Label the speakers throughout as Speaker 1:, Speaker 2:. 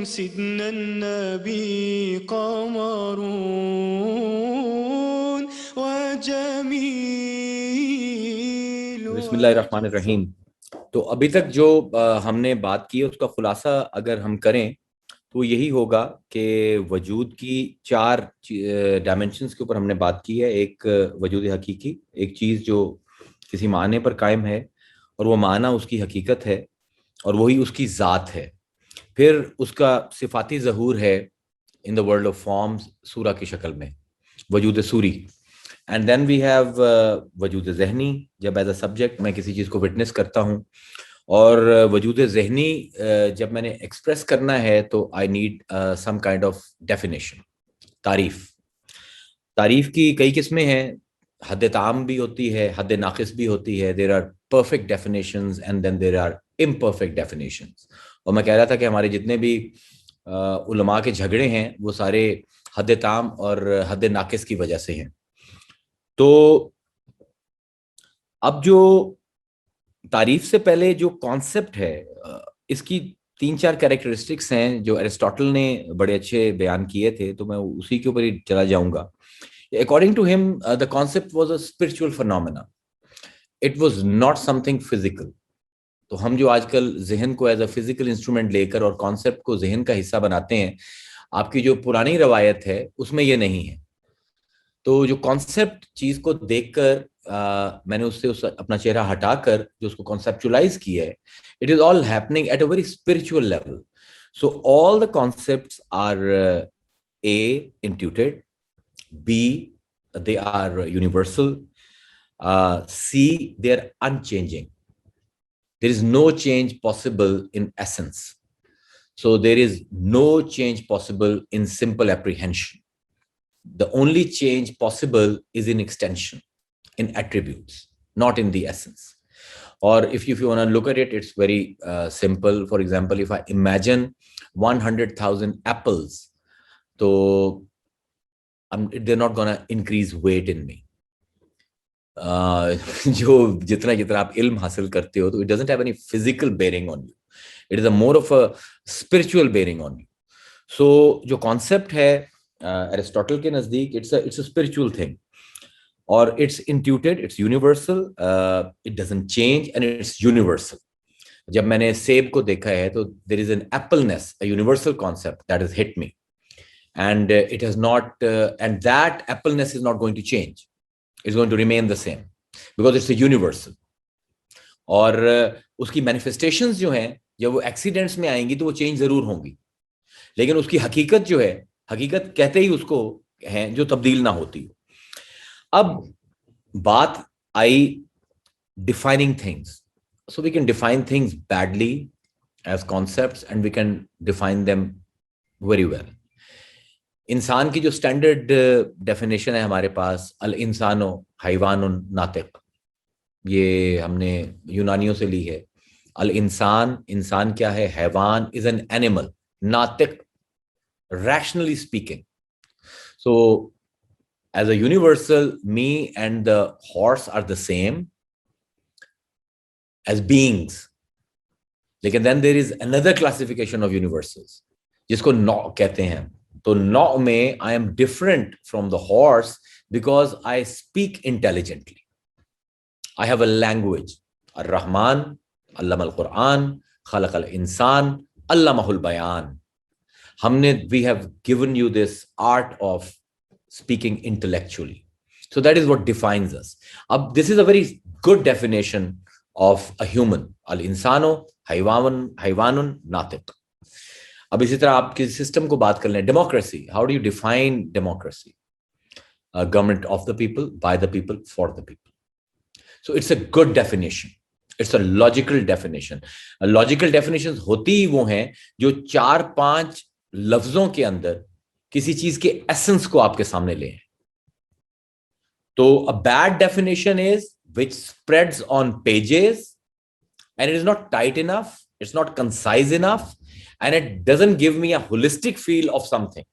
Speaker 1: سيدنا النبي قمرون وجميل.
Speaker 2: बिस्मिल्लाहिर्रहमानिर्रहीम. तो अभी तक जो हमने बात की उसका खुलासा अगर हम करें तो यही होगा कि वजूद की चार डायमेंशंस के ऊपर हमने बात की है. एक वजूद हकीकी, एक चीज़ जो किसी माने पर कायम है और वो माना उसकी हकीकत है और वही उसकी ज़ात है. फिर उसका सिफाती ज़हूर है in the world of forms, सूरा की शक्ल में, वजूद सूरी. एंड देन वी हैव वजूद ज़हनी, जब एज अ सब्जेक्ट मैं किसी चीज़ को विटनेस करता हूँ. और वजूद ज़हनी जब मैंने एक्सप्रेस करना है तो I need some kind of definition. तारीफ की कई किस्में हैं. हद ताम भी होती है, हद नाक़िस भी होती है. There are perfect definitions and then there are imperfect definitions. और मैं कह रहा था कि हमारे जितने भी उलमा के झगड़े हैं वो सारे हद ताम और हद नाक़िस की वजह से हैं. तो अब जो तारीफ से पहले जो कॉन्सेप्ट है, इसकी 3-4 कैरेक्टरिस्टिक्स हैं जो एरिस्टोटल ने बड़े अच्छे बयान किए थे, तो मैं उसी के ऊपर ही चला जाऊंगा. According to him the concept was a spiritual phenomena. It was not something physical. तो हम जो आजकल जहन को एज अ फिजिकल इंस्ट्रूमेंट लेकर और कॉन्सेप्ट को जहन का हिस्सा बनाते हैं, आपकी जो पुरानी रवायत है उसमें ये नहीं है. तो जो कॉन्सेप्ट चीज को देखकर मैंने उससे अपना चेहरा हटाकर जो उसको कॉन्सेप्चुलाइज किया है, it is all happening at a very spiritual level. So all the concepts are A intuited, B they are universal, C they are unchanging. There is no change possible in essence. So there is no change possible in simple apprehension. The only change possible is in extension, in attributes, not in the essence. Or if you want to look at it, it's very simple. For example, if I imagine 100,000 apples, so they're not going to increase weight in me. जो जितना जितना आप इल्म हासिल करते हो, तो it doesn't have any physical bearing on you. It is a more of a spiritual bearing on you. So जो concept है एरिस्टोटल के नजदीक, it's a spiritual thing, or it's intuited, it's universal, it doesn't change and it's universal. जब मैंने सेब को देखा है तो there is an appleness, a universal concept that has hit me, and it has not, and that appleness is not going to change. It's going to remain the same because it's a universal. और उसकी manifestations जो हैं, जब वो accidents में आएंगी तो वो चेंज जरूर होंगी, लेकिन उसकी हकीकत जो है, हकीकत कहते ही उसको है जो तब्दील ना होती हो. अब बात आई defining things. So we can define things badly as concepts and we can define them very well. इंसान की जो स्टैंडर्ड डेफिनेशन है हमारे पास, अल इंसानो हैवानुन नातिक, ये हमने यूनानियों से ली है. अल इंसान, इंसान क्या है? हैवान इज एन एनिमल, नातिक rationally speaking. So as a universal, me and the horse are the same as beings. लेकिन then there is another classification of universals जिसको नौ कहते हैं. तो नौ में I am different from the horse because I speak intelligently. I have a language. Ar-Rahman allama al-Quran khalaq al-insan allamahul bayan. हमने we have given you this art of speaking intellectually. So that is what defines us. अब this is a very good definition of a human. al insano haywanun natiq. अब इसी तरह आप किसी system को बात कर लें, democracy. How do you define democracy? Government of the people, by the people, for the people. So it's a good definition. It's a logical definition. Logical definition होती ही वो हैं जो 4-5 लफ्जों के अंदर किसी चीज के एसेंस को आपके सामने ले. तो a bad definition is which spreads on pages and it is not tight enough, it's not concise enough, and it doesn't give me a holistic feel of something.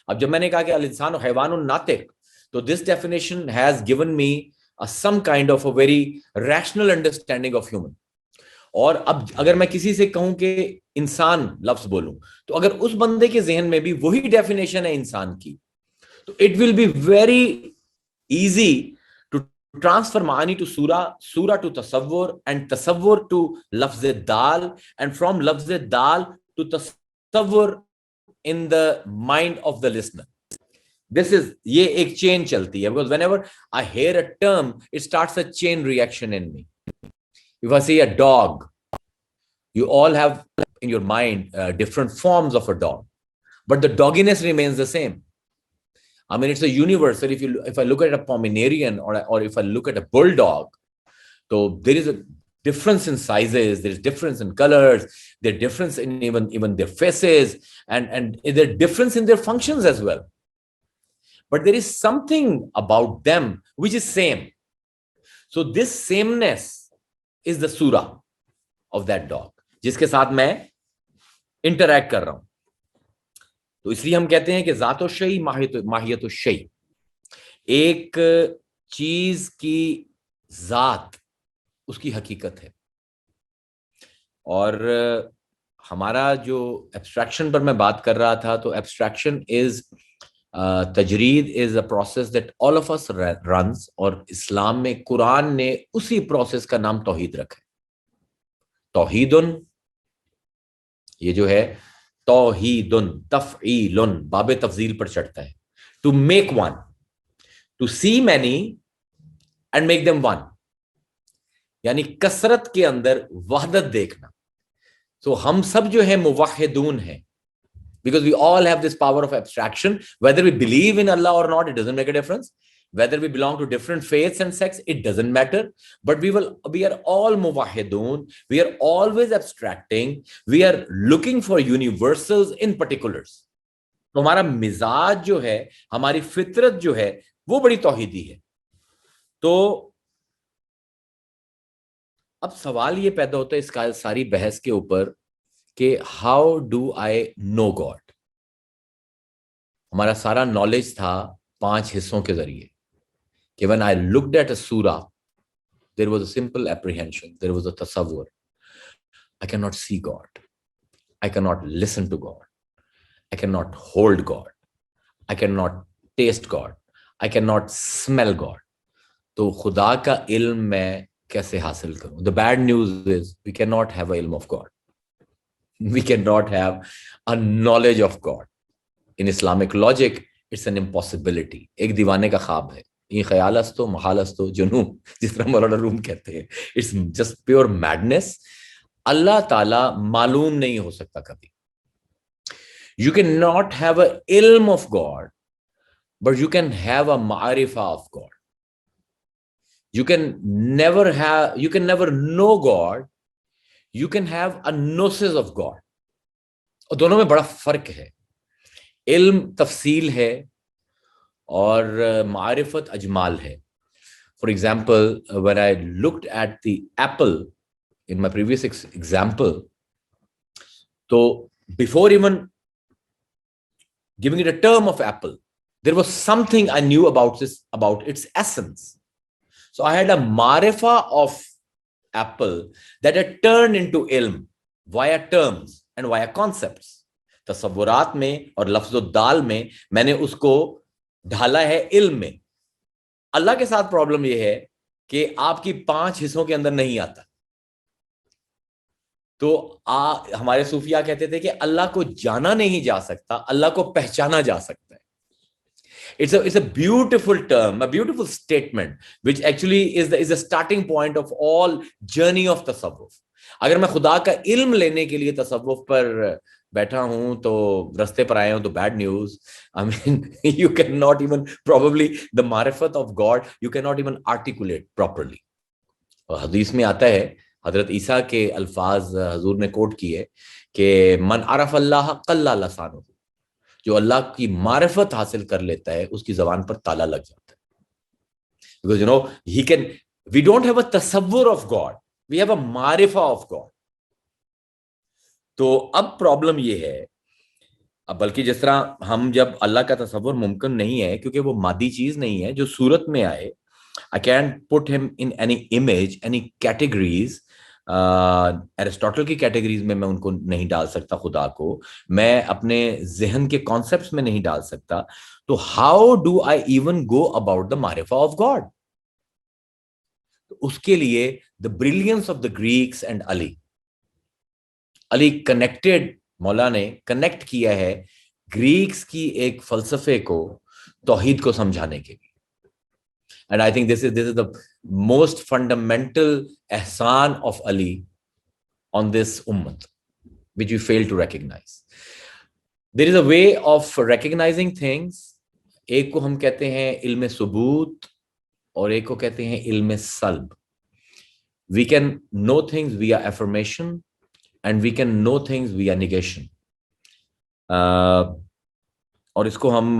Speaker 2: अब जब मैंने कहा कि अल इंसान हैवानुन नातिक, तो this definition has given me some kind of a very rational understanding of human. और अब अगर मैं किसी से कहूं कि इंसान लफ्ज बोलूं, तो अगर उस बंदे के जहन में भी वही डेफिनेशन है इंसान की, तो it will be very easy to transfer मानी टू सूरा, सूरा टू तसव्वुर, एंड तसव्वुर टू लफ्ज दाल, एंड फ्रॉम लफ्ज दाल टू तसव्वुर in the mind of the listener. This is, ये एक चेन चलती है, because whenever I hear a term, it starts a chain reaction in me. If I see a dog, you all have in your mind different forms of a dog, but the dogginess remains the same. I mean, it's a universal. If I look at a Pomeranian or if I look at a bulldog, so there is a difference in sizes, there is difference in colors, there's difference in even their faces, and there's difference in their functions as well. But there is something about them which is same. So this sameness is the surah of that dog, जिसके साथ मैं interact कर रहा हूं. तो इसलिए हम कहते हैं कि ज़ातो शै माहियतो शै, एक चीज की जात उसकी हकीकत है. और हमारा जो एब्स्ट्रैक्शन पर मैं बात कर रहा था, तो एब्स्ट्रैक्शन इज तजरीद is a process that all of us runs, और इस्लाम में कुरान ने उसी प्रोसेस का नाम तौहीद रखा है. तौहीदुन, ये जो है तौहीदुन, तफईलुन बाबे तफजील पर चढ़ता है. To make one, to see many and make them one, यानी कसरत के अंदर वहदत देखना. तो हम सब जो है मुवाहिदून हैं, because we all have this power of abstraction. Whether we believe in Allah or not, it doesn't make a difference. Whether we belong to different faiths and sects, it doesn't matter. But we are all muwahidun. We are always abstracting. We are looking for universals in particulars. तो हमारा मिजाज जो है, हमारी फितरत जो है, वो बड़ी तौहीदी है. तो अब सवाल ये पैदा होता है इसका सारी बहस के ऊपर कि how do I know God. हमारा सारा नॉलेज था 5 हिस्सों के जरिए, कि when I looked at a सूरा, there was a simple apprehension, there was a तसव्वुर. I can not see God, I can not listen to God, I can not hold God, I can not taste God, I can not smell God. तो खुदा का इल्म मैं कैसे हासिल करूं? The bad news is we can not have a इल्म of God. We cannot have a knowledge of God. In Islamic logic, it's an impossibility. एक दीवाने का ख्वाब है. ये ख्याल अस्तो, महाल अस्तो, जुनून, जिस तरह मौलाना रूम कहते हैं. It's just pure madness. अल्लाह ताला मालूम नहीं हो सकता कभी. You cannot have a ilm of God, but you can have a ma'arifa of God. You can never know God. You can have a gnosis of God. और दोनों में बड़ा फर्क है. इल्म तफसील है और मारिफत अजमाल है. For example, when I looked at the apple in my previous example, so before even giving it a term of apple, there was something I knew about its essence. So I had a marifa of apple that had turned into ilm via terms and via concepts. तसव्वुरात में और लफ्ज़ो दाल में मैंने उसको ढाला है इल्म में. अल्लाह के साथ प्रॉब्लम यह है कि आपकी 5 हिस्सों के अंदर नहीं आता. तो हमारे सूफिया कहते थे कि अल्लाह को जाना नहीं जा सकता, अल्लाह को पहचाना जा सकता है. It's a beautiful term, a beautiful statement, which actually is the starting point of all journey of tasawwuf. अगर मैं खुदा का इल्म लेने के लिए तसव्वुफ पर बैठा हूं तो रास्ते पर आए हूं तो bad news. I mean, you cannot even probably the marifat of God you cannot even articulate properly. और हदीस में आता है, हजरत ईसा के अल्फाज हजूर ने कोट किए कि मन अरफ अल्लाह कल्ला लसानुहु, जो अल्लाह की मारिफत हासिल कर लेता है उसकी जबान पर ताला लग जाता है. Because you know, we don't have a tasavvur of God, we have a marifa of God. तो अब प्रॉब्लम ये है, अब बल्कि जिस तरह हम जब अल्लाह का तसव्वुर मुमकिन नहीं है क्योंकि वो मादी चीज नहीं है जो सूरत में आए. I can't put him in any image, any categories, Aristotle की कैटेगरीज में मैं उनको नहीं डाल सकता खुदा को, मैं अपने जहन के कॉन्सेप्ट्स में नहीं डाल सकता, तो how do I even go about the मारिफा ऑफ गॉड? उसके लिए the brilliance of the Greeks and Ali connected, Maula ने कनेक्ट किया है ग्रीक्स की एक फलसफे को तौहीद को समझाने के लिए। And I think this is the most fundamental एहसान ऑफ अली ऑन दिस उम्मत which we fail to recognize. There is a way of recognizing things. एक को हम कहते हैं इल्म सुबूत और एक को कहते हैं इल्म सल्ब. We can know things via affirmation and we can know things via negation. और इसको हम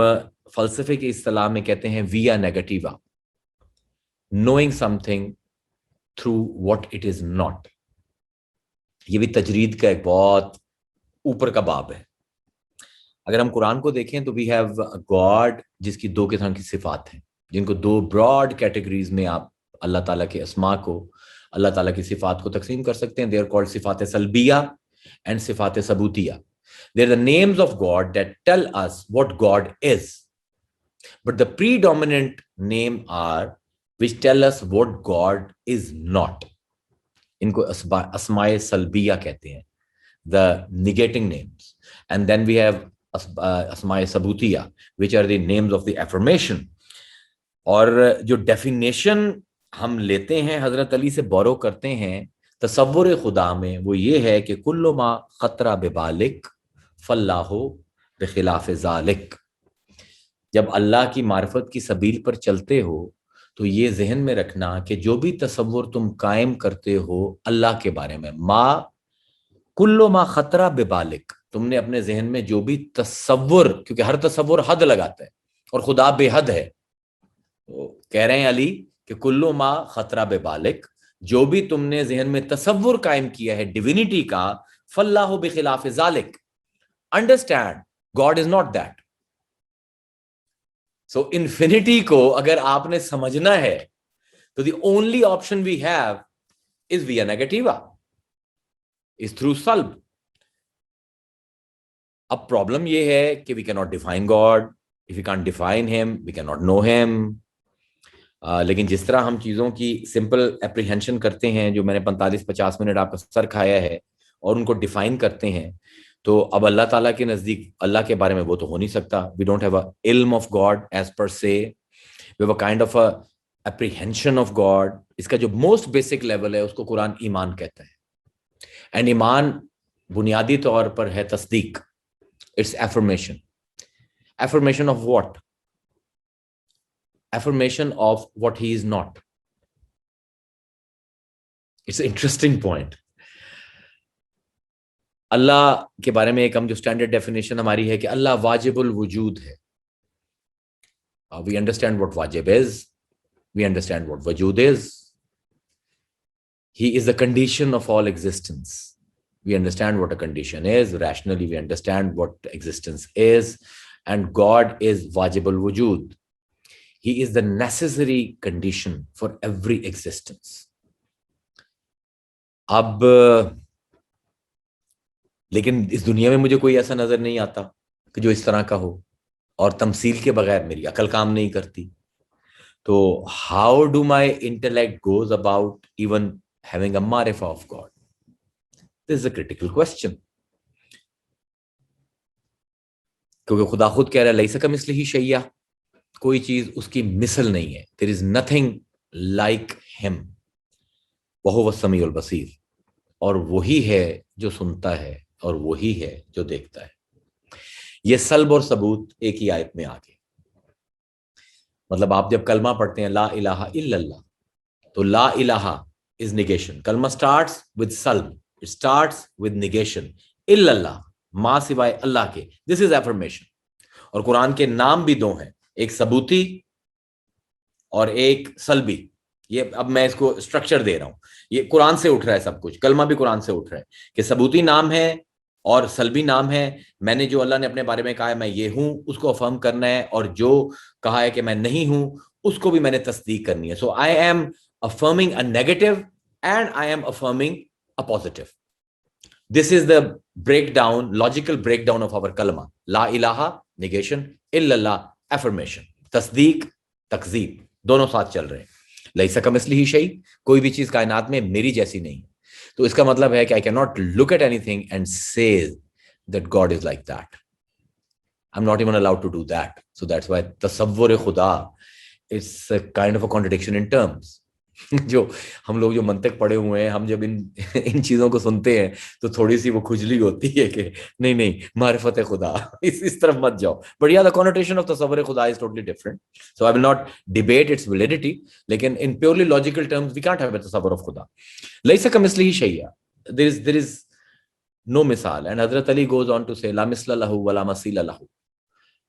Speaker 2: फलसफे की इस्तिलाह में कहते हैं via negativa. Knowing something through what it is not. ये भी तजरीद का एक बहुत ऊपर का बाब है. अगर हम कुरान को देखें तो वी हैव गॉड जिसकी दो किस्म की सिफात हैं, जिनको दो ब्रॉड कैटेगरीज में आप अल्लाह ताला के अस्मा को, अल्लाह ताला की सिफात को तकसीम कर सकते हैं. दे आर कॉल्ड सिफात सल्बिया एंड सिफात सबूतिया. They are the names of God that tell us what God is, but the predominant name are which tell us what God is not. इनको अस्माए सल्बिया कहते हैं, the negating names. And then we have अस्माए सबूतिया which are the names of the affirmation. और जो definition हम लेते हैं हजरत अली से बोरो करते हैं तसव्वुर खुदा में, वो ये है कि कुल्लु मा खतरा बिबालिक फल्लाहु बिखिलाफ ज़ालिक. जब अल्लाह की मार्फत की सबील पर चलते हो तो ये जहन में रखना कि जो भी तसव्वुर तुम कायम करते हो अल्लाह के बारे में, कुल्लो मा खतरा बिबालिक, तुमने अपने जहन में जो भी तसव्वुर, क्योंकि हर तसव्वुर हद लगाता है और खुदा बेहद है, तो कह रहे हैं अली कि कुल्लो मा खतरा बिबालिक, जो भी तुमने जहन में तसव्वुर कायम किया है डिविनिटी का, फल्लाहु बिखिलाफ ज़ालिक, understand God is not that. So infinity को अगर आपने समझना है तो the only option we have is via negativa, is through सल्ब. अब प्रॉब्लम ये है कि we can not define God. If you can define him we can not know him. लेकिन जिस तरह हम चीजों की सिंपल एप्रीहेंशन करते हैं, जो मैंने 45-50 मिनट आपका सर खाया है, और उनको डिफाइन करते हैं, तो अब अल्लाह ताला के नजदीक अल्लाह के बारे में वो तो हो नहीं सकता. वी डोंट हैव अ इल्म of God as per se, we have a kind of a apprehension of God. इसका जो मोस्ट बेसिक लेवल है उसको कुरान ईमान कहता है. एंड ईमान बुनियादी तौर पर है तस्दीक. It's affirmation. Affirmation of what? Affirmation of what he is not. It's interesting point. Allah के बारे में एक हम जो स्टैंडर्ड डेफिनेशन हमारी है कि अल्लाह वाजिबुल वजूद है. वी अंडरस्टैंड व्हाट वाजिब इज, वी अंडरस्टैंड व्हाट वजूद is. He is the condition of all existence. We understand what a condition is. Rationally we understand what existence is. And God is वाजिबुल वजूद. He is the necessary condition for every existence. अब लेकिन इस दुनिया में मुझे कोई ऐसा नजर नहीं आता कि जो इस तरह का हो, और तमसील के बगैर मेरी अकल काम नहीं करती. तो how do my intellect goes about even having a मारिफा of God? This is a critical question. क्योंकि खुदा खुद कह रहा है लैसा कमिस्लिही शैया, कोई चीज उसकी मिसल नहीं है. There is nothing like him वहुव समीउल बसीर. और वही है जो सुनता है और वही है जो देखता है. ये सल्ब और सबूत एक ही आयत में आ गए. मतलब आप जब कलमा पढ़ते हैं ला इलाहा इल्लल्लाह, तो ला इलाहा इज निगेशन. कलमा स्टार्ट्स विद सल्ब, इट स्टार्ट्स विद निगेशन. इल्लल्लाह, मां सिवाय अल्लाह के, दिस इज एफर्मेशन. और कुरान के नाम भी दो हैं, एक सबूती और एक सल्बी. ये अब मैं इसको स्ट्रक्चर दे रहा हूं. ये कुरान से उठ रहा है सब कुछ. कलमा भी कुरान से उठ रहा है कि सबूती नाम है और सल्बी नाम है. मैंने जो अल्लाह ने अपने बारे में कहा है मैं ये हूं, उसको अफर्म करना है, और जो कहा है कि मैं नहीं हूं उसको भी मैंने तस्दीक करनी है. So I am affirming a negative and I am affirming a positive. This is the breakdown, logical breakdown of our kalma. La ilaha, negation, illallah, affirmation. तस्दीक, तकजीब, दोनों साथ चल रहे हैं. लैसा कमिस्लिही शै, कोई भी चीज कायनात में मेरी जैसी नहीं. तो इसका मतलब है कि I cannot look at anything and say that God is like that. I'm not even allowed to do that. So that's why tasawwur खुदा is a kind of a contradiction in terms. जो हम लोग जो मंतिक पढ़े हुए हैं, हम जब इन चीजों को सुनते हैं तो थोड़ी सी वो खुजली होती है कि नहीं नहीं मारिफत खुदा, इस तरफ मत जाओ. But yeah, the connotation of tasawwur खुदा is totally different. So I will not debate its validity. लेकिन in purely logical terms, we can't have a tasawwur of खुदा. लैसा कमिस्लिही शैया. There is no misal. And Hazrat Ali goes on to say, La misla lahu wa la masila lahu.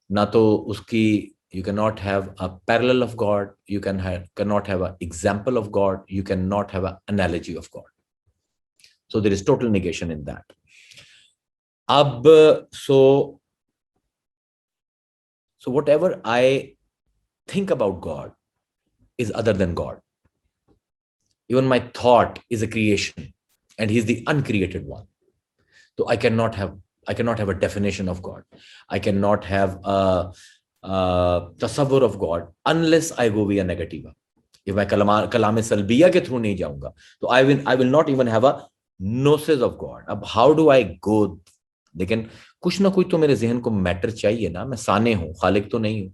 Speaker 2: Na to uski, you cannot have a parallel of God, you cannot have an example of God, you cannot have an analogy of God. So there is total negation in that. So whatever I think about God is other than God. Even my thought is a creation, and He is the uncreated one. So I cannot have a definition of God. I cannot have a tasawwur of God unless I go via negativa. If I kalam salbiya ke through nahi jaunga, so I will not even have a gnosis of God. Ab how do I go? लेकिन कुछ ना कुछ तो मेरे जहन को matter चाहिए ना. मैं साने हूँ, खालिक तो नहीं हूँ.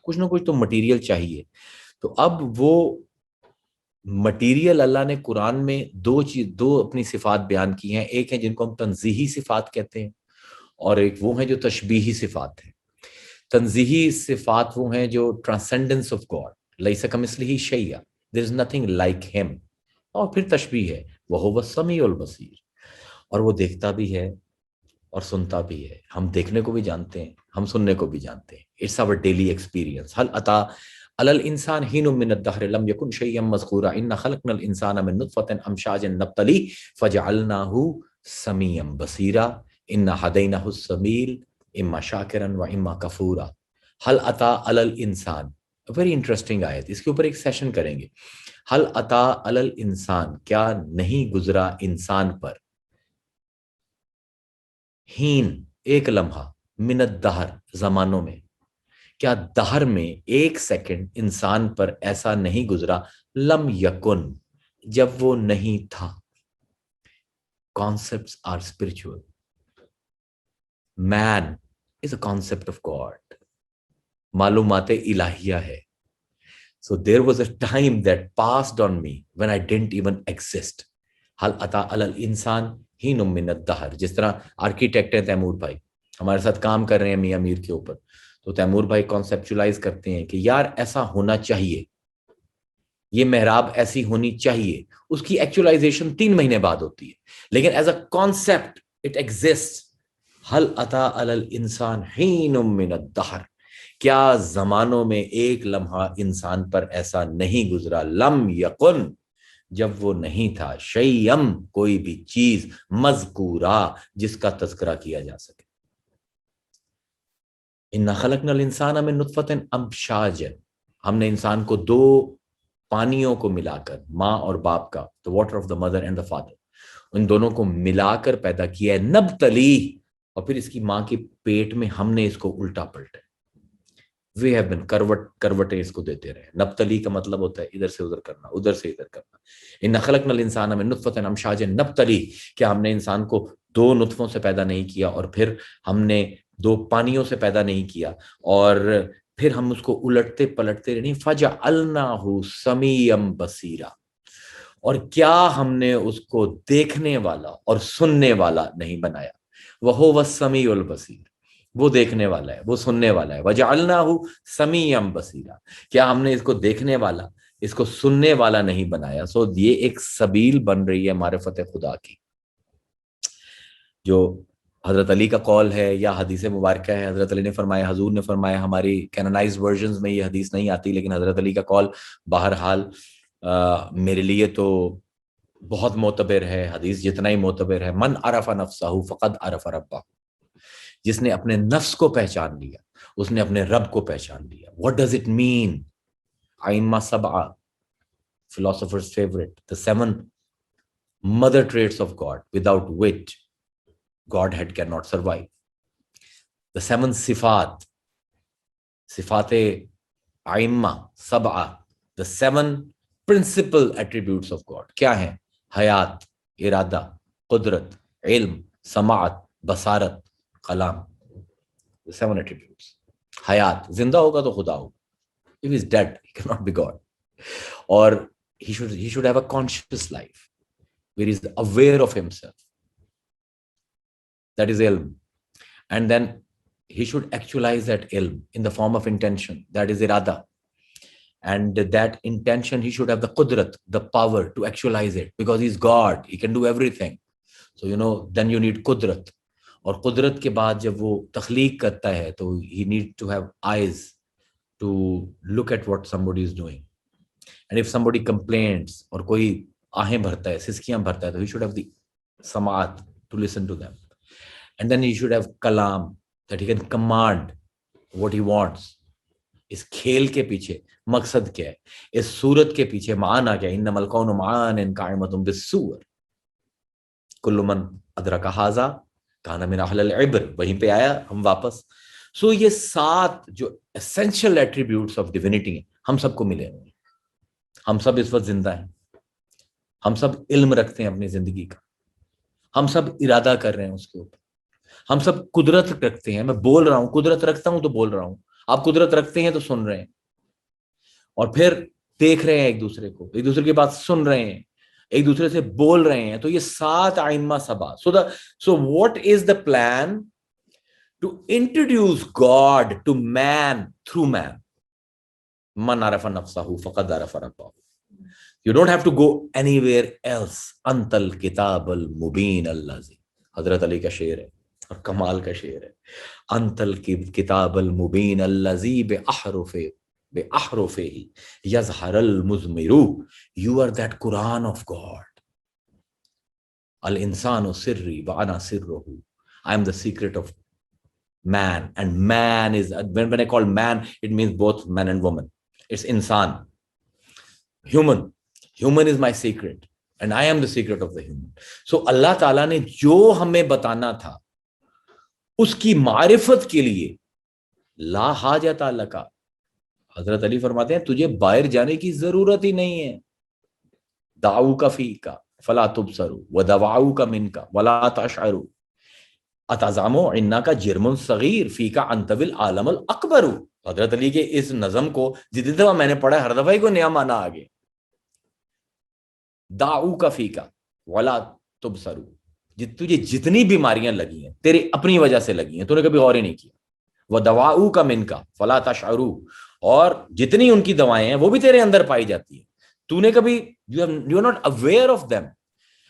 Speaker 2: कुछ ना कुछ तो मटीरियल चाहिए. तो अब वो मटीरियल अल्लाह ने कुरान में दो अपनी सिफात बयान की हैं. एक है जिनको हम तंजीही सिफात कहते हैं, और एक वो है जो तशबीही सिफात है. तंजीही सिफात वो हैं जो ट्रांसेंडेंस ऑफ गॉड, लैसा कमिस्लिही शैया, there is nothing like him. और फिर तशबीह है, वह हुवा समीउल बसीर, और वो देखता भी है और सुनता भी है. हम देखने को भी जानते हैं, हम सुनने को भी जानते हैं. It's our daily experience. हल अता अलल इंसान हिनुम मिन अद-दहर लम यकुन शैय्यन मज़कूरा इन्ना खलक़नल इंसाना मिन नुत्फ़तिन अमशाजिन नब्तली फजअलनाहु समीअन बसीरा इन्ना हदैनाहु सबील इम्मा शाकिरन व इम्मा कफूरा. हल अता अलल इंसान, वेरी इंटरेस्टिंग आयत, इसके ऊपर एक सेशन करेंगे. हल अता अलल इंसान, क्या नहीं गुजरा इंसान पर, हीन एक लम्हा, मिन अद-दहर जमानों में, क्या दहर में एक सेकंड इंसान पर ऐसा नहीं गुजरा, लम यकुन, जब वो नहीं था. Concepts are spiritual. Man is a concept of God. मालूमाते इलाहिया है. So there was a time that passed on me when I didn't even exist. हल अता अलल इंसान हीनुम मिन अद-दहर. जिस तरह आर्किटेक्ट हैं तैमूर भाई, हमारे साथ काम कर रहे हैं मियां मीर के ऊपर, तो तैमूर भाई कॉन्सेप्चुलाइज करते हैं कि यार ऐसा होना चाहिए, ये मेहराब ऐसी होनी चाहिए. उसकी एक्चुअलाइजेशन 3 महीने बाद होती है, लेकिन as a concept it exist. हल अता अलल इंसान हीनुम मिन अद-दहर, क्या जमानों में एक लम्हा इंसान पर ऐसा नहीं गुजरा, लम यकुन, जब वो नहीं था, शैयम, कोई भी चीज, मज़कूरा, जिसका तज़किरा किया जा सके. इन्ना खलक़नल इंसाना मिन नुत्फ़तिन अमशाजिन, हमने इंसान को 2 पानियों को मिलाकर, माँ और बाप का, the water of the mother and the father, उन दोनों को मिलाकर पैदा किया है. नब्तली, और फिर इसकी माँ के पेट में हमने इसको उल्टा पलटा. वी हैव बीन करवटें इसको देते रहे. नब्तली का मतलब होता है इधर से उधर करना, उधर से इधर करना. इन्ना खलक़नल इंसाना मिन नुत्फ़तिन अमशाजिन नब्तली, क्या हमने इंसान को 2 नुत्फ़ों से पैदा नहीं किया, और फिर हमने 2 पानियों से पैदा नहीं किया, और फिर हम उसको उलटते पलटते नहीं. फजअलनाहु समीअन बसीरा, और क्या हमने उसको देखने वाला और सुनने वाला नहीं बनाया. वह हुवा समीउल बसीर, वो देखने वाला है, वो सुनने वाला है. वजअलनाहु समीअन बसीरा, क्या हमने इसको देखने वाला, इसको सुनने वाला नहीं बनाया. सो ये एक सबील बन रही है मारिफत खुदा की, जो हजरत अली का कॉल है या हदीस मुबारक है. हजरत अली ने फरमाया, हजूर ने फरमाया, हमारी कैनोनाइज्ड वर्जन्स में ये हदीस नहीं आती, लेकिन हजरत अली का कॉल बहरहाल मेरे लिए तो बहुत मोतबर है. हदीस जितना ही मोतबर है, मन अरफा नफ्सहु फ़क़द अरफा रब्बहु, जिसने अपने नफ्स को पहचान लिया उसने अपने रब को पहचान लिया. What does it mean? आइम्मा सबआ, philosophers favourite, the 7 mother traits of God, without which Godhead cannot survive. The 7 sifat, sifate aimma, sab'a, the 7 principal attributes of God. क्या हैं? हयात, इरादा, कुदरत, इल्म, समाअत, बसारत, कलाम. The 7 attributes. हयात, जिंदा होगा तो खुदा होगा. If he's dead, he cannot be God. Or he should have a conscious life where he's aware of himself. That is ilm. And then he should actualize that ilm in the form of intention. That is irada. And that intention, he should have the qudrat, the power to actualize it, because he's God. He can do everything. So, then you need qudrat. और कुदरत के बाद जब वो तख्लीक करता है तो he need to have eyes to look at what somebody is doing. And if somebody complains or कोई आहें भरता है, सिसकियां भरता है, तो he should have the समात to listen to them. And then he should have kalam, that he can command what he wants. इस खेल के पीछे मकसद क्या है? इस सूरत के पीछे माना क्या? इन्नमल कौनु मानिन काइमतुन बिस्सूर. कुल्लु मन अदरका हाजा काना मिन अहलिल इब्र. वहीं पे आया हम वापस. सो ये 7 जो एसेंशियल एट्रीब्यूट्स ऑफ डिविनिटी हैं, हम सबको मिले हैं. हम सब इस वक्त जिंदा हैं. हम सब इल्म रखते हैं अपनी जिंदगी का. हम सब इरादा कर रहे हैं उसके ऊपर. हम सब कुदरत रखते हैं. मैं बोल रहा हूं, कुदरत रखता हूं तो बोल रहा हूं. आप कुदरत रखते हैं तो सुन रहे हैं, और फिर देख रहे हैं एक दूसरे को, एक दूसरे की बात सुन रहे हैं, एक दूसरे से बोल रहे हैं. तो ये 7 आइम्मा सबा. So what is the plan to introduce God to man through man? मन अरफा नफ्सहु फक़द अरफा रब्बहु. You don't have to go anywhere else. Antil किताबल मुबीन अल्लाज़ी. हजरत अली का शेर है और कमाल का शेर है. अंतल किताबल मुबीन अल्लाज़ी बेअहरुफे ही यज़हरल मुज़मिरू. You are that Quran of God. Al insanu sirri wa ana sirruhu. I am the secret of man, and man is, when I call man, it means both man and woman. It's insan, human. Human is my secret, and I am the secret of the human. So Allah Ta'ala ने जो हमें बताना था उसकी मारिफत के लिए ला हाजत लका. हजरत अली फरमाते हैं तुझे बाहर जाने की जरूरत ही नहीं है. दाऊ का फी का फला तुबसरू व दवाऊ का मिन का वला तशअरू अतजामो इन्ना का जिर्मुन सगीर फी का अंतविल आलमल अकबरू. हजरत अली के इस नज़म को जितनी दफा मैंने पढ़ा, हर दफा ही को नया माना आगे. दाऊ का फीका वला तुबसरू. तुझे जितनी बीमारियां लगी हैं तेरी अपनी वजह से लगी हैं, तूने कभी गौर ही नहीं किया. वह दवाऊ का मिनका फला तशअरू. और जितनी उनकी दवाएं हैं वो भी तेरे अंदर पाई जाती है, तूने कभी you are not aware of them.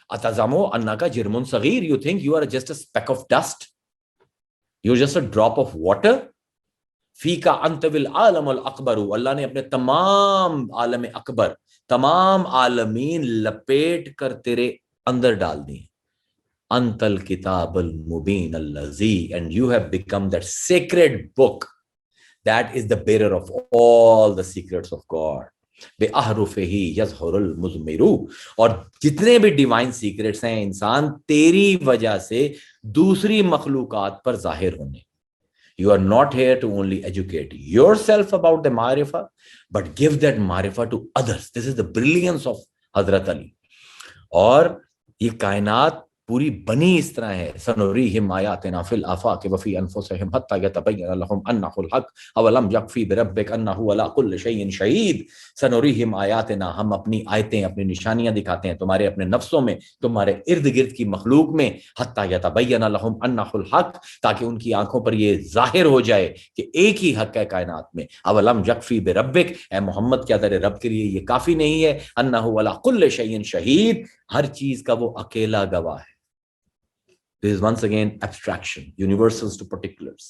Speaker 2: अतजामो अन्ना का जिर्मुन सगीर. You think you are just a speck of dust, you are just a drop of water. फी का अंतविल आलम अल अकबरू. अल्लाह ने अपने तमाम आलम अकबर, तमाम आलमीन लपेट कर तेरे अंदर डाल दी. अंतल किताबल मुबीन अल्लज़ी. And you have become that sacred book that is the bearer of all the secrets of God. बेअहरुफिही यज़हरुल मुज़मिरू. और जितने भी डिवाइन सीक्रेट्स हैं इंसान तेरी वजह से दूसरी मखलूकात पर जाहिर होने. You are not here to only educate yourself about the marifa, but give that marifa to others. This is the brilliance of Hazrat Ali. और ये कायनात पूरी बनी इस तरह है. सनुरीहिम आयातिना फिल आफाक़ि व फ़ी अनफुसिहिम हत्ता यतबय्यन लहुम अन्नहुल हक़ अवलम यकफ़ी बिरब्बिक अन्नहु अला कुल्लि शैइन शहीद. सनुरीहिम आयातिना. हम अपनी आयतें, अपनी निशानियां दिखाते हैं तुम्हारे अपने नफ्सों में, तुम्हारे इर्द गिर्द की मखलूक में. हत्ता यतबय्यन लहुम अन्नहुल हक़. ताकि उनकी आंखों पर ये जाहिर हो जाए कि एक ही हक़ है कायनात में. अवलम यकफ़ी बिरब्बिक. ए मोहम्मद, क्या तेरे रब के लिए ये काफ़ी नहीं है? अन्नहु अला कुल्लि शैइन शहीद. हर चीज़ का वो अकेला गवाह है. This is once again abstraction, universals to particulars,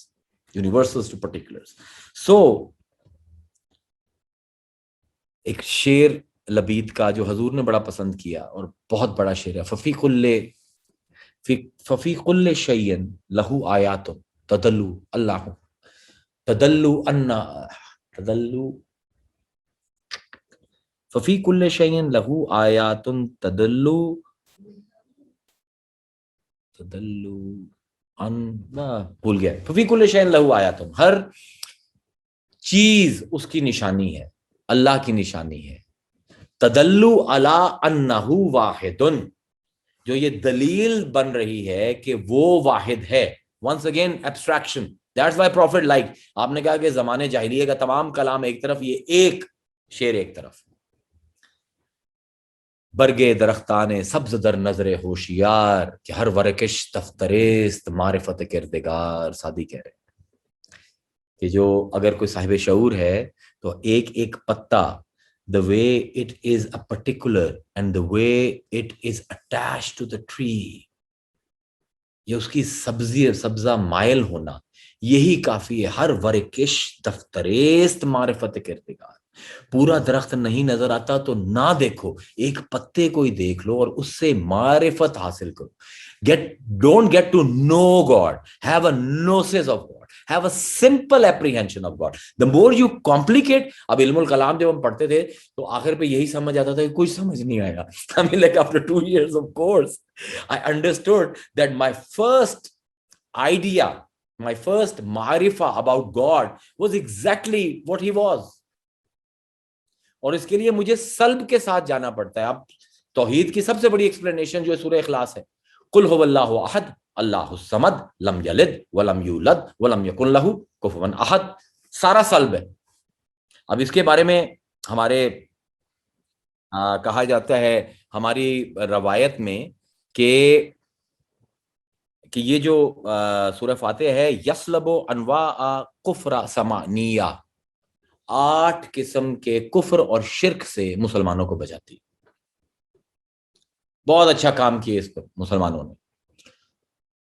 Speaker 2: universals to particulars. So एक शेर लबीद का जो हजूर ने बड़ा पसंद किया और बहुत बड़ा शेर है. फफी कुल्ले शैयन लहू आयातुन तदल्लु अल्लाह तदल्लु अन्ना तदल्लु. फफी कुल्ले शैयन लहू आयातुन तदल्लु तदल्लु अन भूल गया। फी कुल्लि शैइन लहू आयातुन, हर चीज उसकी निशानी है, अल्लाह की निशानी है। तदल्लु अला अन्नहु वाहिदुन, जो ये दलील बन रही है कि वो वाहिद है। Once again abstraction, that's why prophet like, आपने कहा कि जमाने जाहिलिया का तमाम कलाम एक तरफ, ये एक शेर एक तरफ। बरगे दरख्ताने सब्ज दर नजरे होशियार, कि हर वरकश दफ्तरेस्त मारिफत किरदगार। सादी कह रहे कि जो अगर कोई साहिब शऊर है तो एक एक पत्ता, the way it is a particular and the way it is attached to the tree, ये उसकी सब्जा मायल होना, यही काफी है। हर वरकिश दफ्तरेस्त मारिफत किरदगार, पूरा दरख्त नहीं नजर आता तो ना देखो, एक पत्ते को ही देख लो और उससे मारिफत हासिल करो। Don't get to know God, have a gnosis of God, have a simple apprehension of God. The more you complicate, अब इल्मुल कलाम जब हम पढ़ते थे तो आखिर पे यही समझ आता था कि कुछ समझ नहीं आएगा। I mean, like after 2 years of course, I understood that my first idea, my first marifa about God was exactly what he was. और इसके लिए मुझे सल्ब के साथ जाना पड़ता है। अब तौहीद की सबसे बड़ी एक्सप्लेनेशन जो है सूरह इखलास है, कुल हुवल्लाहु अहद अल्लाहुस समद लम यलिद वलम यूलद वलम यकुन लहू कुफुवन अहद, सारा सल्ब है। अब इसके बारे में हमारे कहा जाता है हमारी रवायत में कि ये जो सूरह फातिहा है, यसलबो अनवा कुफ्र समानिया, 8 किस्म के कुफ्र और शिर्क से मुसलमानों को बचाती। बहुत अच्छा काम किया इस पर मुसलमानों ने।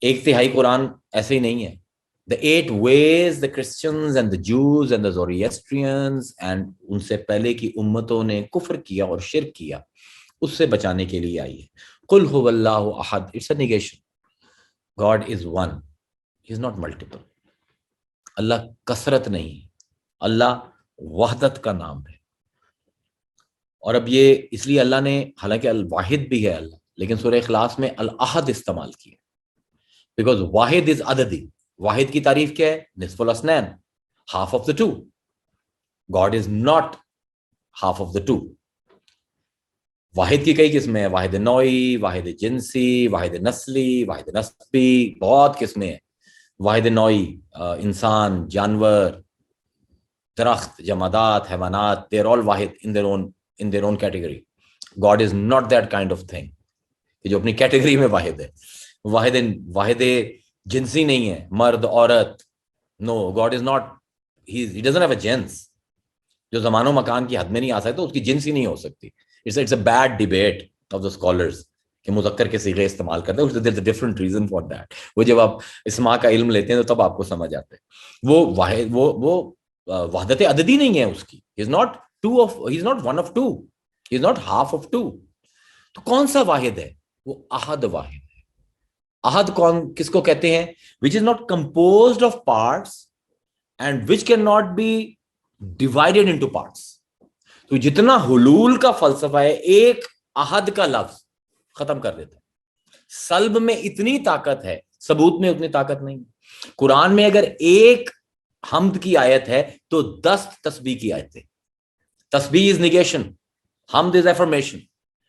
Speaker 2: 1/3 कुरान ऐसे ही नहीं है। The 8 ways the Christians and the Jews and the Zoroastrians and उनसे पहले की उम्मतों ने कुफ्र किया और शिर्क किया, उससे बचाने के लिए आई है। कुल हुवल्लाहु अहद, it's a negation. God is one, he is not multiple. Allah कसरत नहीं, अल्लाह वहदत का नाम है। और अब ये इसलिए अल्लाह ने, हालांकि अल वाहिद भी है अल्लाह, लेकिन सूरह इखलास में अल अहद इस्तेमाल किया, बिकॉज वाहिद इज अददी। वाहिद की तारीफ क्या है? निस्फुल असनैन, half of the two. God is not half of the two. वाहिद की कई किस्में हैं, वाहिद नौई, वाहिद जिनसी, वाहिद नस्ली, वाहिद नस्बी, बहुत किस्में हैं। वाहिद नौई इंसान, जानवर, दरख्त, जमादात, हैवानात, they are all Wahid in their own category. God is not that kind of thing कि जो अपनी कैटेगरी में वाहिद है। वाहिद जिनसी नहीं है, मर्द औरत। No, God is not, he doesn't have a gens. जो जमानो मकान की हद में नहीं आ सकता उसकी जिनसी नहीं हो सकती। It's a bad debate of the scholars कि मुज़क्कर के सीगे इस्तेमाल करते हैं। There is a different reason for that. वो जब आप इस्मा का इल्म लेते हैं तो तब आपको समझ आता है। वो वाहिद, वो वहदत अददी नहीं है उसकी। He is not one of two, he is not half of two. तो कौन सा वाहिद है? वो अहद वाहिद है। अहद कौन किसको कहते हैं? Which is not composed of parts and which can not be divided into parts. तो जितना हुलूल का फलसफा है, एक अहद का लफ्ज खत्म कर देता है। सल्ब में इतनी ताकत है, सबूत में उतनी ताकत नहीं। कुरान में अगर एक हम्द की आयत है तो 10 तस्बीह की आयतें। तस्बीह इज निगेशन, हम्द is affirmation.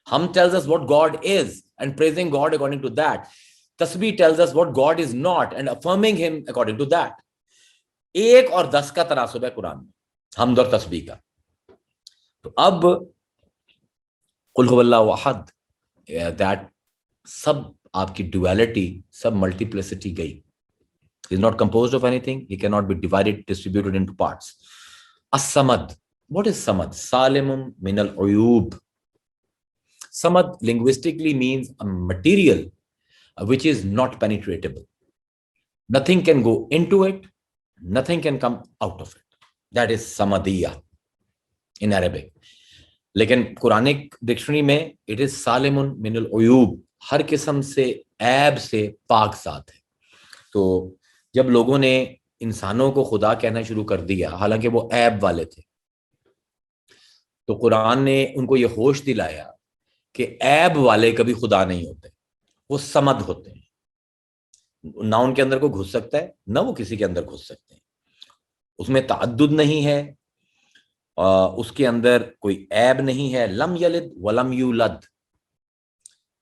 Speaker 2: Hum tells us what God is and praising God according to that. Tasbih tells us what God is not and affirming him according to that. 1 और 10 का तनासुब है कुरान में, हम्द और तस्बीह का। तो अब कुल हुवल्लाहु अहद, दैट सब आपकी ड्युअलिटी, सब मल्टीप्लिसिटी गई। He is not composed of anything, he cannot be divided, distributed into parts. As-samad, what is samad? Salimun min al-uyub. Samad linguistically means a material which is not penetratable. Nothing can go into it, nothing can come out of it. That is samadiyya in Arabic. लेकिन Quranic dictionary में it is salimun min al-uyub, हर किस्म से ऐब से पाक साथ है। तो जब लोगों ने इंसानों को खुदा कहना शुरू कर दिया, हालांकि वो ऐब वाले थे, तो कुरान ने उनको ये होश दिलाया कि ऐब वाले कभी खुदा नहीं होते, वो समद होते हैं। ना उनके अंदर को घुस सकता है, ना वो किसी के अंदर घुस सकते हैं। उसमें तअद्दुद नहीं है, उसके अंदर कोई ऐब नहीं है। लम यलिद वलम यूलद।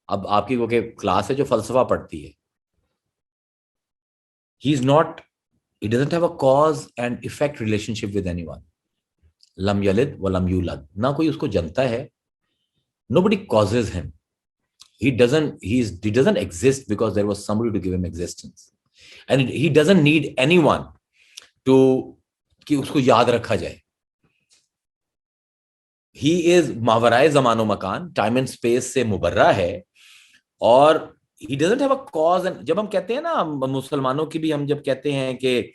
Speaker 2: अब आपकी वो के क्लास है जो फलसफा पढ़ती है, ही is not, he doesn't have a cause and effect relationship with anyone. lam yalid wa lam yulad. ना कोई उसको जनता है, nobody causes him. He doesn't exist because there was somebody to give him existence, and he doesn't need anyone to कि उसको याद रखा जाए. He is मावराए जमानो मकान, टाइम एंड स्पेस से मुबर्रा है, और he doesn't have a cause. And जब हम कहते हैं ना, मुसलमानों की भी हम जब कहते हैं कि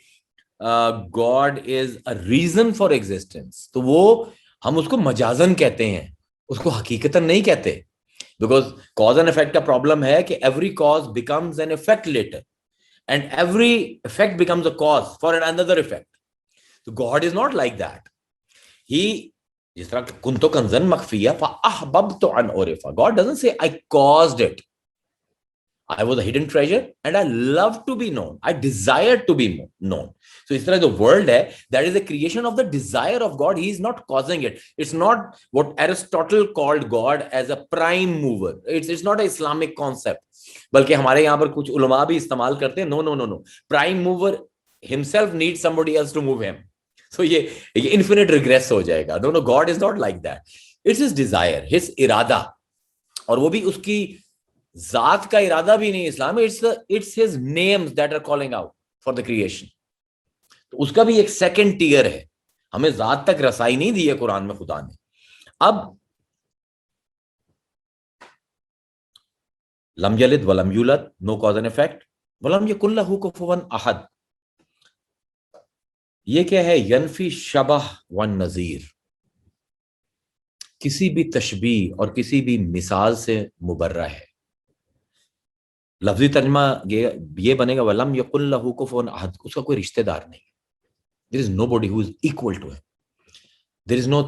Speaker 2: God is a reason for existence, तो वो हम उसको मजाजन कहते हैं, उसको हकीकतन नहीं कहते, बिकॉज कॉज एंड इफेक्ट का प्रॉब्लम है कि every cause becomes an effect later, and every effect becomes a cause for an another effect. तो God is not like that. He, जिस तरह कुंतो कंजन मखफिया फअहबब्तु अन उरिफा, God doesn't say I caused it. I was a hidden treasure and I love to be known. I desire to be known. So इस तरह जो world है, that is a creation of the desire of God. He is not causing it. It's not what Aristotle called God as a prime mover. It's not an Islamic concept. बल्कि हमारे यहाँ पर कुछ उलमा भी इस्तेमाल करते हैं. No. Prime mover himself needs somebody else to move him. So ये infinite regress हो जाएगा. No, God is not like that. It's his desire, his इरादा, और वो भी उसकी जात का इरादा भी नहीं. इस्लाम में it's his names that are calling out for the creation. तो उसका भी एक सेकंड टियर है. हमें जात तक रसाई नहीं दी है कुरान में खुदा ने. अब लम यलिद वलम यूलद, नो कॉज एंड इफेक्ट. वलम यकुल लहू कुफुवन अहद, ये क्या है? यनफी शबह वन नजीर, किसी भी तशबीह और किसी भी मिसाल से मुबर्रा है. लफ्जी तर्जमा ये बनेगा वलम यकुल लहू कुफुवन अहद, उसका कोई रिश्तेदार नहीं. There is nobody who is equal to him. There is no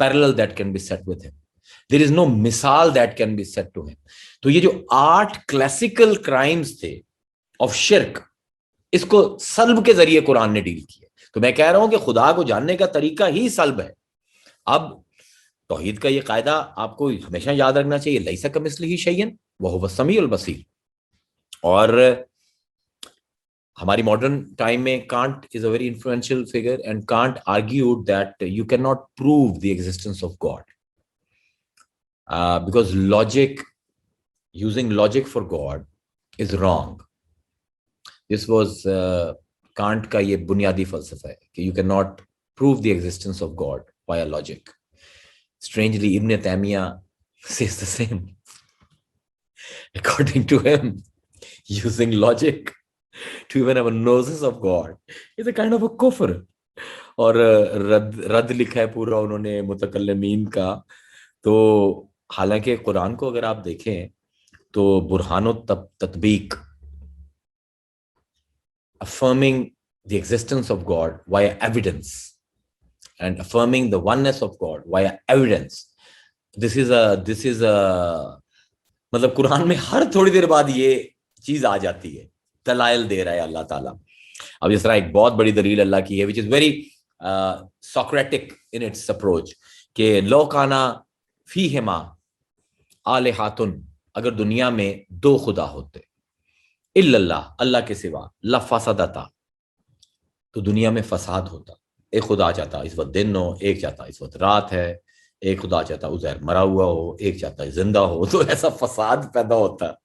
Speaker 2: parallel that can be set with him. There is no मिसाल that can be set to him. तो ये जो 8 क्लासिकल क्राइम्स थे ऑफ शिर्क, इसको सल्ब के जरिए कुरान ने डील किया. तो मैं कह रहा हूं कि खुदा को जानने का तरीका ही सल्ब है. अब तौहीद का ये कायदा आपको हमेशा याद रखना चाहिए, लैसा कमिस्लिही शैयन व हुवा समीउल बसीर. और हमारी मॉडर्न टाइम में can't is a very influential figure, and can't argued that you can not prove the existence of God because logic, using logic for God is wrong. This was can't का ये बुनियादी फलसफा है कि you can not prove the existence of God via logic. Strangely ibn Taymiyyah says the same. According to him, using logic to even have a gnosis of God is a kind of a kufr. और रद्द लिखा है पूरा उन्होंने मुतकल्लिमीन का. तो हालांकि कुरान को अगर आप देखें तो बुरहानो तत्बीक, affirming the existence of God via evidence and affirming the oneness of God via evidence, this is a मतलब कुरान में हर थोड़ी देर बाद ये चीज आ जाती है. दलाइल दे रहा है अल्लाह ताला. अब इस तरह एक बहुत बड़ी दलील अल्लाह की है which is very Socratic in its approach कि लो काना फीहिमा आलिहातुन, अगर दुनिया में 2 खुदा होते, इल्लल्लाह, अल्लाह के सिवा, लफसदता, तो दुनिया में फसाद होता. एक खुदा चाहता इस वक्त दिन हो, एक चाहता इस वक्त रात है, एक खुदा चाहता उज़ैर मरा हुआ हो, एक चाहता जिंदा हो. तो ऐसा फसाद पैदा होता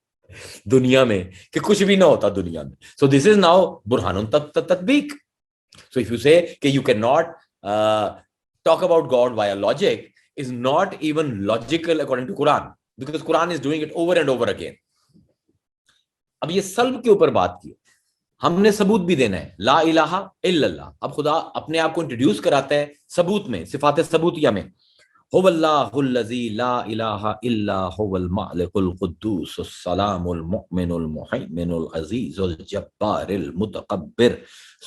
Speaker 2: दुनिया में कि कुछ भी ना होता दुनिया में. सो दिस इज नाउ बुरहानुन तत्बीक. सो इफ यू से कि you can not talk about God via logic is not even logical according to Quran, because Quran is doing it over and over again. अब ये सल्ब के ऊपर बात की, हमने सबूत भी देना है, ला इलाहा इल्लल्लाह. अब खुदा अपने आप को इंट्रोड्यूस कराता है सबूत में, सिफात सबूतिया में. हुवल्लाहुल्लज़ी ला इलाहा इल्ला हुवल मालिकुल कुद्दूसुस सलामुल मुमिनुल मुहैमिनुल अज़ीज़ुल जब्बारिल मुतकब्बिर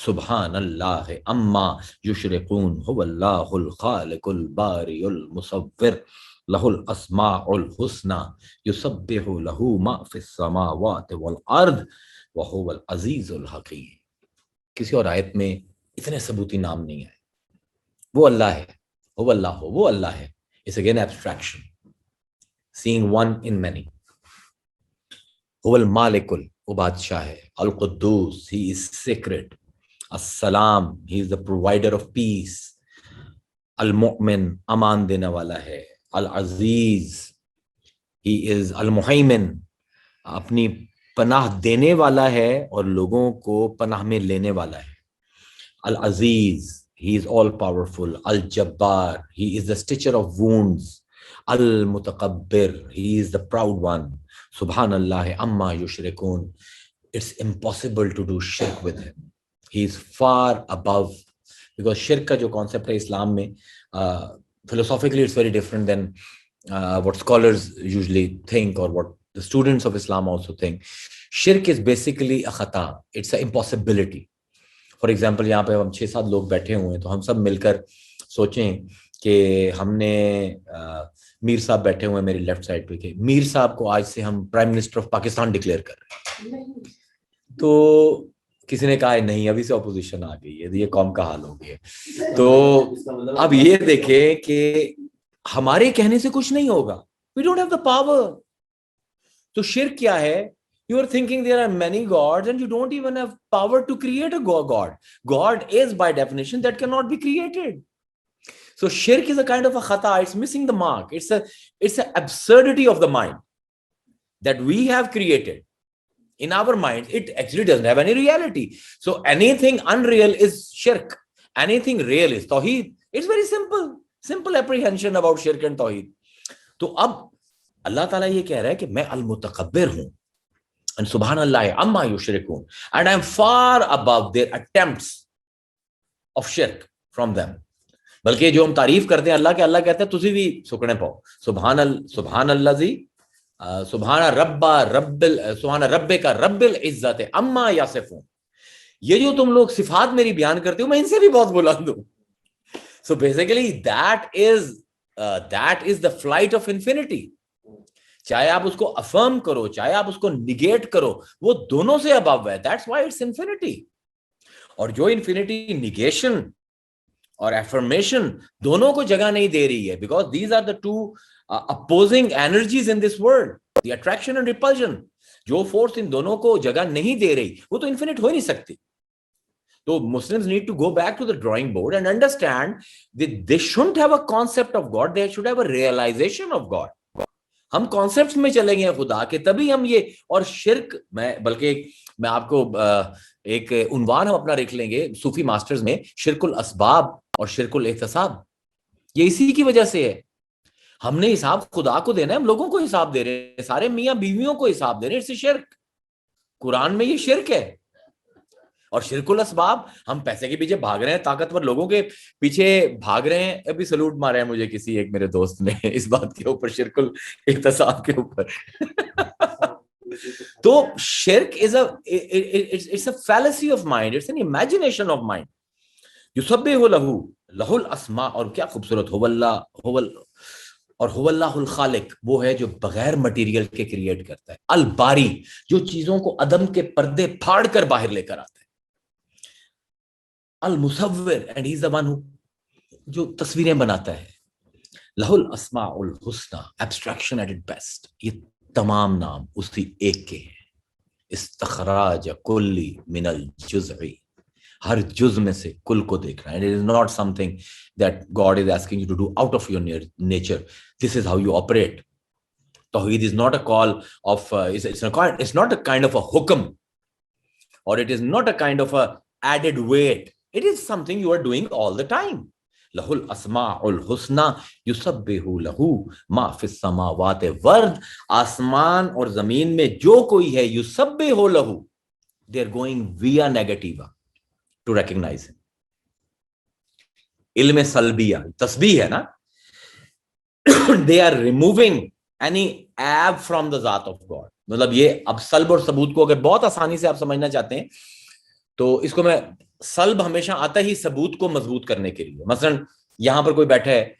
Speaker 2: सुब्हानल्लाहि अम्मा युशरिकून हुवल्लाहुल खालिकुल बारिउल मुसव्विर लहुल अस्माउल हुस्ना युसब्बिहु लहू मा फिस समावाति वल अर्द व हुवल अजीजुल हकीम। किसी और आयत में इतने सबूती नाम नहीं है। वो अल्लाह है, वो अल्लाह है। It's again abstraction, seeing one in many. हुवल मालिकुल, वो बादशाह है। अल कुद्दूस, ही इज सीक्रेट। अस्सलाम, he is the provider of peace. अल मुमिन, अमान देने वाला है। अल अजीज, ही इज अल मुहैमिन, अपनी पनाह देने वाला है और लोगों को पनाह में लेने वाला है। अल अजीज, he is all powerful. Al Jabbar, he is the stitcher of wounds. Al Mutakabbir, he is the proud one. Subhanallah amma yushrikun. It's impossible to do shirk with him. He is far above, because shirk का जो concept है इस्लाम में, philosophically it's very different than what scholars usually think or what the students of Islam also think. Shirk is basically a khata. It's an impossibility. For example यहाँ पे हम 6-7 लोग बैठे हुए हैं, तो हम सब मिलकर सोचें कि हमने मीर साहब बैठे हुए हैं मेरी लेफ्ट साइड पे, कि मीर साहब को आज से हम prime minister of Pakistan declare कर रहे हैं। तो किसी ने कहा नहीं, अभी से ऑपोजिशन आ गई है, ये कौम का हाल हो गया। तो अब ये देखें कि हमारे कहने से कुछ नहीं होगा, we don't have the power. तो शिर्क क्या है? You are thinking there are many gods and you don't even have power to create a god. God is by definition that cannot be created. So shirk is a kind of a khata. It's missing the mark. It's an absurdity of the mind that we have created in our mind. It actually doesn't have any reality. So anything unreal is shirk. Anything real is tawheed. It's very simple apprehension about shirk and tawheed. तो अब अल्लाह ताला ये कह रहा है कि मैं अल-मुतकब्बिर हूं, and subhanallah amma yushrikun, and I am far above their attempts of shirk from them. बल्कि जो हम तारीफ करते हैं अल्लाह के, अल्लाह कहते हैं तुझे भी सुकने पाओ। सुभान रब्बे का रब्बिल इज्जत अम्मा यासिफून। ये जो तुम लोग सिफात मेरी बयान करते हो, मैं इनसे भी बहुत बुलंद हूं। So basically that is the flight of infinity. चाहे आप उसको अफर्म करो, चाहे आप उसको निगेट करो, वो दोनों से अबव है। That's why it's infinity. और जो इन्फिनिटी निगेशन और एफर्मेशन दोनों को जगह नहीं दे रही है, because these are the two opposing energies in this world, the attraction and repulsion. जो फोर्स इन दोनों को जगह नहीं दे रही, वो तो इन्फिनिट हो ही नहीं सकती। तो Muslims need to go back to the drawing board and understand that they shouldn't have a concept of God, they should have a realization of God. हम कॉन्सेप्ट्स में चले गए खुदा के, तभी हम ये और शिर्क बल्कि मैं आपको एक उन्वान हम अपना लिख लेंगे सूफी मास्टर्स में, शिरकुल असबाब और शिरकुल एहतसाब। ये इसी की वजह से है। हमने हिसाब खुदा को देना है, हम लोगों को हिसाब दे रहे हैं, सारे मियाँ बीवियों को हिसाब दे रहे हैं। इट्स शिर्क। कुरान में ये शिर्क है। और शिरकुल असबाब, हम पैसे के पीछे भाग रहे हैं, ताकतवर लोगों के पीछे भाग रहे हैं। अभी सलूट मारा है मुझे किसी एक मेरे दोस्त ने इस बात के ऊपर, शिरकुल इख्तिसाब के ऊपर। तो शिर्क it's a fallacy of mind, it's an imagination of mind. युसब्बिहु लहू लहुल अस्मा, और क्या खूबसूरत, हुवल्लाहुल खालिक, वो है जो बगैर मटेरियल के क्रिएट करता है। अल बारी, जो चीजों को अदम के पर्दे फाड़ कर बाहर लेकर आता है। अल मुसव्विर, and he is the one who, जो तस्वीरें बनाता है। लहुल अस्माउल हुस्ना, एब्स्ट्रैक्शन एट इट बेस्ट। ये तमाम नाम उसी एक के हैं। इस्तखराज कुल्ली मिनल जुज़ई, हर जुज में से कुल को देखना। It is not something that God is asking you to do out of your nature. This is how you operate. तौहीद is not a call of, it's not a kind of a hukm, or it is not a kind of a added weight. It is something you are doing all the time. Lahul asma'ul husna yusabbihu lahu ma fis samawati ward, आसमान और जमीन में जो कोई है, yusabbihu lahu, they are going via negativa to recognize him. इल्म सल्बिया तस्बीह है ना, they are removing any ab from the zat of God. मतलब ये अब सल्ब और सबूत को अगर बहुत आसानी से आप समझना चाहते हैं, तो इसको मैं, सल्ब हमेशा आता ही सबूत को मजबूत करने के लिए। मसलन यहां पर कोई बैठा है,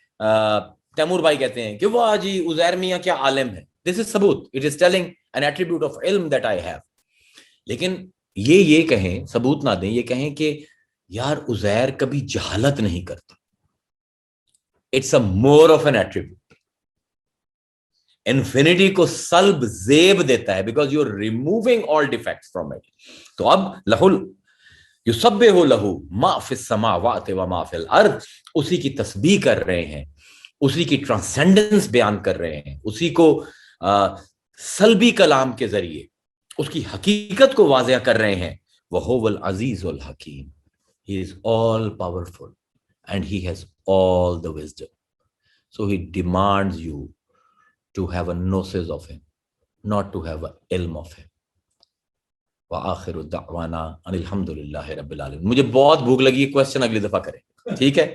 Speaker 2: तैमूर भाई कहते हैं कि वाह जी उजैर मियां क्या आलिम है, दिस इज सबूत, it is telling N attribute of इल्म दैट आई हैव। लेकिन ये कहें, सबूत ना दें, ये कहें कि यार उजैर कभी जहालत नहीं करता, it's a more of an attribute. Infinity को सल्ब जेब देता है because you are removing all defects from it. तो अब लहुल युसब्बिहु लहू मा फिस समावाति व मा फिल अर्द, उसी की तस्बीह कर रहे हैं, उसी की ट्रांसेंडेंस बयान कर रहे हैं, उसी को सल्बी कलाम के जरिए उसकी हकीकत को वाज़ेह कर रहे हैं। वहुवल अजीजुल हकीम, he is all powerful and he has all the wisdom, so he demands you to have a gnosis of him, not to have a ilm of him. wa akhiru da'wana alhamdulillahi rabbil alamin। मुझे बहुत भूख लगी है, question अगली दफा करें, ठीक है?